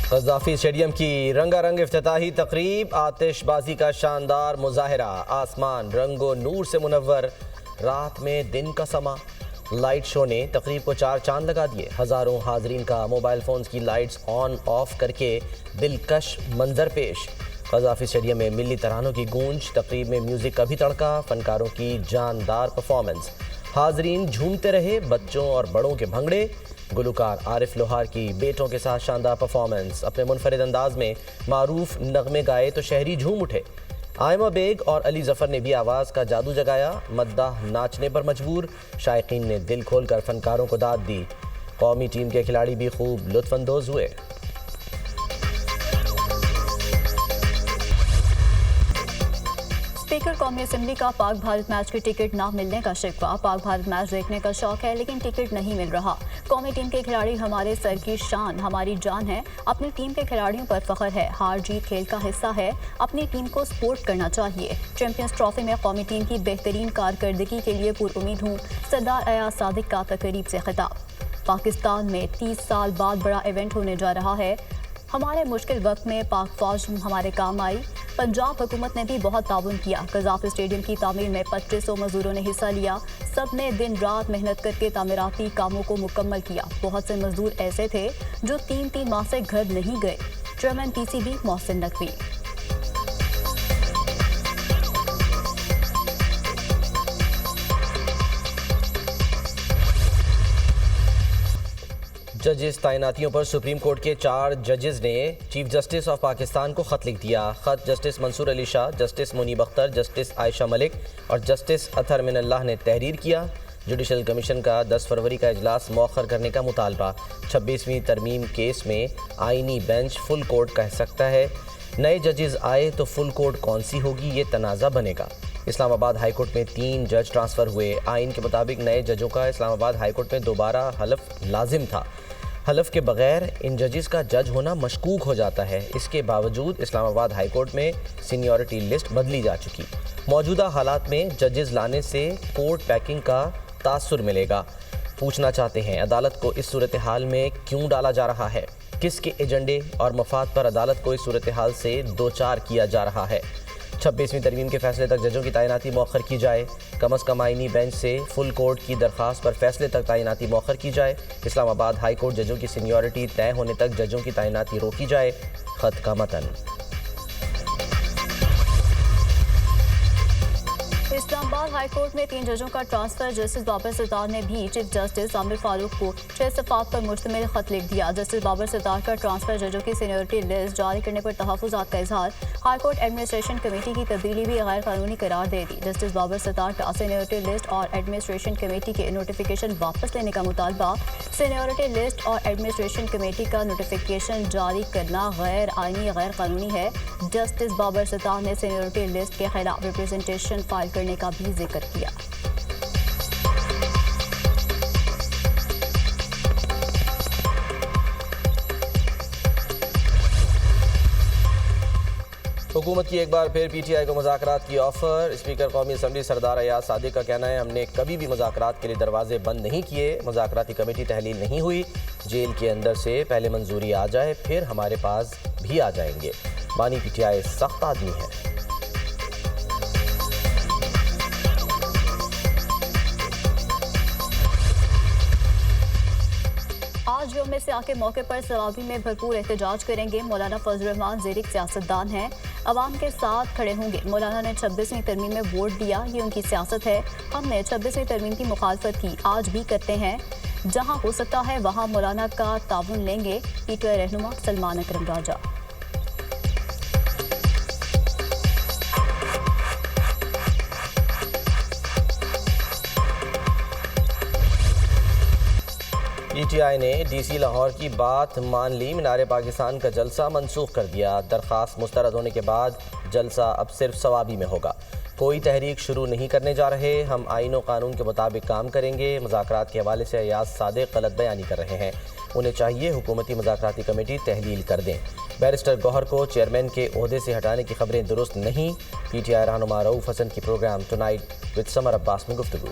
Gaddafi stadium کی رنگا رنگ افتتاحی تقریب، آتش بازی کا شاندار مظاہرہ، آسمان رنگ و نور سے منور، رات میں دن کا سما، لائٹ شو نے تقریب کو چار چاند لگا دیے۔ ہزاروں حاضرین کا موبائل فونز کی لائٹس آن آف کر کے دلکش منظر پیش۔ قذافی اسٹیڈیم میں ملی ترانوں کی گونج، تقریب میں میوزک کا بھی تڑکا، فنکاروں کی جاندار پرفارمنس، حاضرین جھومتے رہے، بچوں اور بڑوں کے بھنگڑے، گلوکار عارف لوہار کی بیٹوں کے ساتھ شاندار پرفارمنس، اپنے منفرد انداز میں معروف نغمے گائے تو شہری جھوم اٹھے۔ آئمہ بیگ اور علی ظفر نے بھی آواز کا جادو جگایا، مداح ناچنے پر مجبور، شائقین نے دل کھول کر فنکاروں کو داد دی۔ قومی ٹیم کے کھلاڑی بھی خوب لطف اندوز ہوئے۔ اسپیکر قومی اسمبلی کا پاک بھارت میچ کی ٹکٹ نہ ملنے کا شکوہ۔ پاک بھارت میچ دیکھنے کا شوق ہے لیکن ٹکٹ نہیں مل رہا۔ قومی ٹیم کے کھلاڑی ہمارے سر کی شان، ہماری جان ہے، اپنی ٹیم کے کھلاڑیوں پر فخر ہے، ہار جیت کھیل کا حصہ ہے، اپنی ٹیم کو سپورٹ کرنا چاہیے۔ چیمپئنز ٹرافی میں قومی ٹیم کی بہترین کارکردگی کے لیے پر امید ہوں، سردار ایاز صادق کا تقریب سے خطاب۔ پاکستان میں 30 سال بعد بڑا ایونٹ ہونے جا رہا ہے، ہمارے مشکل وقت میں پاک فوج ہمارے کام آئی، پنجاب حکومت نے بھی بہت تعاون کیا۔ قذافی اسٹیڈیم کی تعمیر میں 2500 مزدوروں نے حصہ لیا، سب نے دن رات محنت کر کے تعمیراتی کاموں کو مکمل کیا۔ بہت سے مزدور ایسے تھے جو 3 ماہ سے گھر نہیں گئے۔ Chairman P C B Mohsin Naqvi. ججز تعیناتیوں پر سپریم کورٹ کے 4 ججز نے چیف جسٹس آف پاکستان کو خط لکھ دیا۔ خط جسٹس منصور علی شاہ، جسٹس منیب اختر، جسٹس عائشہ ملک اور جسٹس اطہر من اللہ نے تحریر کیا۔ جوڈیشل کمیشن کا 10 فروری کا اجلاس مؤخر کرنے کا مطالبہ۔ 26ویں ترمیم کیس میں آئینی بینچ فل کورٹ کہہ سکتا ہے، نئے ججز آئے تو فل کورٹ کون سی ہوگی، یہ تنازع بنے گا۔ اسلام آباد ہائی کورٹ میں 3 جج ٹرانسفر ہوئے۔ آئین کے مطابق نئے ججوں کا اسلام آباد ہائی کورٹ میں دوبارہ حلف لازم تھا۔ حلف کے بغیر ان ججز کا جج ہونا مشکوک ہو جاتا ہے۔ اس کے باوجود اسلام آباد ہائی کورٹ میں سینیورٹی لسٹ بدلی جا چکی۔ موجودہ حالات میں ججز لانے سے کورٹ پیکنگ کا تاثر ملے گا۔ پوچھنا چاہتے ہیں عدالت کو اس صورتحال میں کیوں ڈالا جا رہا ہے، کس کے ایجنڈے اور مفاد پر عدالت کو اس صورتحال سے دوچار کیا جا رہا ہے۔ 26ویں ترمیم کے فیصلے تک ججوں کی تعیناتی مؤخر کی جائے، کم از کم آئینی بینچ سے فل کورٹ کی درخواست پر فیصلے تک تعیناتی مؤخر کی جائے، اسلام آباد ہائی کورٹ ججوں کی سینیورٹی طے ہونے تک ججوں کی تعیناتی روکی جائے۔ خط کا متن۔ اسلام آباد ہائی کورٹ میں 3 ججوں کا ٹرانسفر۔ جسٹس بابر ستار نے بھی چیف جسٹس عامر فاروق کو 6 صفحات پر مشتمل خط لکھ دیا۔ جسٹس بابر ستار کا ٹرانسفر ججوں کی سینیورٹی لسٹ جاری کرنے پر تحفظات کا اظہار۔ ہائی کورٹ ایڈمنسٹریشن کمیٹی کی تبدیلی بھی غیر قانونی قرار دے دی۔ جسٹس بابر ستار کا سینیورٹی لسٹ اور ایڈمنسٹریشن کمیٹی کے نوٹیفیکیشن واپس لینے کا مطالبہ۔ سینیورٹی لسٹ اور ایڈمنسٹریشن کمیٹی کا نوٹیفیکیشن جاری کرنا غیر آئینی، غیر قانونی ہے۔ جسٹس بابر ستار نے سینیورٹی لسٹ کے خلاف ریپرزنٹیشن فائل کرنے کا بھی ذکر کیا۔ حکومت کی ایک بار پھر پی ٹی آئی کو مذاکرات کی آفر۔ اسپیکر قومی اسمبلی سردار ایاز صادق کا کہنا ہے، ہم نے کبھی بھی مذاکرات کے لیے دروازے بند نہیں کیے، مذاکراتی کمیٹی تحلیل نہیں ہوئی، جیل کے اندر سے پہلے منظوری آ جائے پھر ہمارے پاس بھی آ جائیں گے۔ بانی پی ٹی آئی سخت آدمی ہے۔ آج یوم سیاہ کے موقع پر سرابی میں بھرپور احتجاج کریں گے۔ مولانا فضل الرحمان زیرک سیاستدان ہیں، عوام کے ساتھ کھڑے ہوں گے۔ مولانا نے 26ویں ترمیم میں ووٹ دیا، یہ ان کی سیاست ہے۔ ہم نے 26ویں ترمیم کی مخالفت کی، آج بھی کرتے ہیں، جہاں ہو سکتا ہے وہاں مولانا کا تعاون لیں گے۔ پی ٹی آئی رہنما سلمان اکرم راجہ۔ پی ٹی آئی نے ڈی سی لاہور کی بات مان لی، مینار پاکستان کا جلسہ منسوخ کر دیا۔ درخواست مسترد ہونے کے بعد جلسہ اب صرف ثوابی میں ہوگا۔ کوئی تحریک شروع نہیں کرنے جا رہے، ہم آئین و قانون کے مطابق کام کریں گے۔ مذاکرات کے حوالے سے ایاز صادق غلط بیانی کر رہے ہیں، انہیں چاہیے حکومتی مذاکراتی کمیٹی تحلیل کر دیں۔ بیرسٹر گوہر کو چیئرمین کے عہدے سے ہٹانے کی خبریں درست نہیں۔ پی ٹی آئی رہنما رؤوف حسن کی پروگرام ٹونائٹ وتھ سمر عباس میں گفتگو۔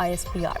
ISPR।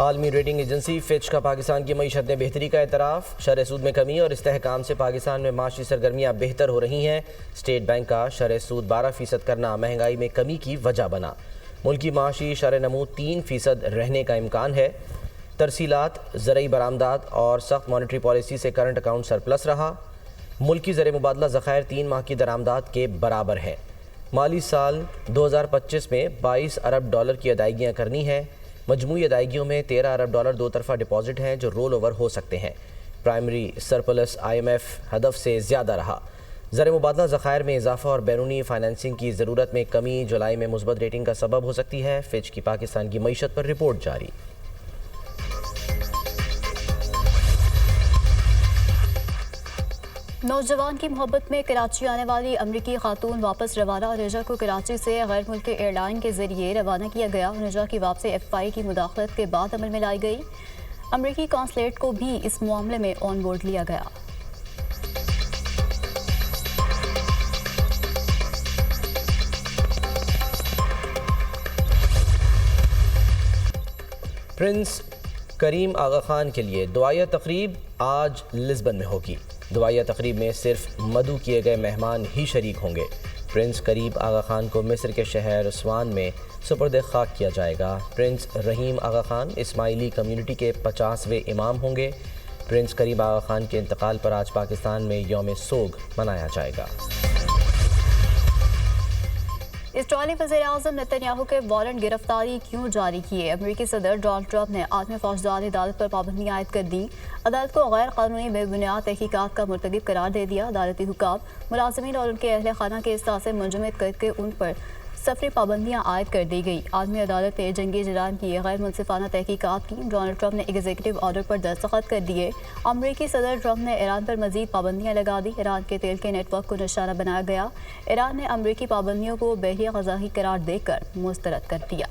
عالمی ریٹنگ ایجنسی فچ کا پاکستان کی معیشت میں بہتری کا اعتراف، شرح سود میں کمی اور استحکام سے پاکستان میں معاشی سرگرمیاں بہتر ہو رہی ہیں۔ اسٹیٹ بینک کا شرح سود 12% کرنا مہنگائی میں کمی کی وجہ بنا۔ ملکی معاشی شرح نمو 3% رہنے کا امکان ہے۔ ترسیلات، زرعی برآمدات اور سخت مانیٹری پالیسی سے کرنٹ اکاؤنٹ سرپلس رہا۔ ملکی زر مبادلہ ذخائر 3 ماہ کی درآمدات کے برابر ہے۔ مالی سال 2025 میں 22 ارب ڈالر کی ادائیگیاں کرنی ہیں۔ مجموعی ادائیگیوں میں 13 ارب ڈالر دو طرفہ ڈپازٹ ہیں جو رول اوور ہو سکتے ہیں۔ پرائمری سرپلس IMF ہدف سے زیادہ رہا۔ زر مبادلہ ذخائر میں اضافہ اور بیرونی فائنینسنگ کی ضرورت میں کمی جولائی میں مثبت ریٹنگ کا سبب ہو سکتی ہے۔ فچ کی پاکستان کی معیشت پر رپورٹ جاری۔ نوجوان کی محبت میں کراچی آنے والی امریکی خاتون واپس روانہ۔ نجا کو کراچی سے غیر ملکی ایئر لائن کے ذریعے روانہ کیا گیا۔ نجا کی واپسی FBI کی مداخلت کے بعد عمل میں لائی گئی۔ امریکی قونصلیٹ کو بھی اس معاملے میں آن بورڈ لیا گیا۔ پرنس کریم آغا خان کے لیے دعائیہ تقریب آج لسبن میں ہوگی۔ دعائیہ تقریب میں صرف مدعو کیے گئے مہمان ہی شریک ہوں گے۔ پرنس کریم آغا خان کو مصر کے شہر اسوان میں سپرد خاک کیا جائے گا۔ پرنس رحیم آغا خان اسماعیلی کمیونٹی کے 50ویں امام ہوں گے۔ پرنس کریم آغا خان کے انتقال پر آج پاکستان میں یوم سوگ منایا جائے گا۔ اسرائیلی وزیر اعظم نتن یاہو کے وارنٹ گرفتاری کیوں جاری کیے؟ امریکی صدر ڈونلڈ ٹرمپ نے عالمی فوجداری عدالت پر پابندیاں عائد کر دی۔ عدالت کو غیر قانونی بے بنیاد تحقیقات کا مرتکب قرار دے دیا۔ عدالتی حکام، ملازمین اور ان کے اہل خانہ کے اثاثے منجمد کر کے ان پر سفری پابندیاں عائد کر دی گئی۔ عالمی عدالت نے جنگی جرائم کی غیر منصفانہ تحقیقات کی۔ ڈونلڈ ٹرمپ نے ایگزیکٹو آرڈر پر دستخط کر دیے۔ امریکی صدر ٹرمپ نے ایران پر مزید پابندیاں لگا دی۔ ایران کے تیل کے نیٹ ورک کو نشانہ بنایا گیا۔ ایران نے امریکی پابندیوں کو بحریہ قزاقی قرار دے کر مسترد کر دیا۔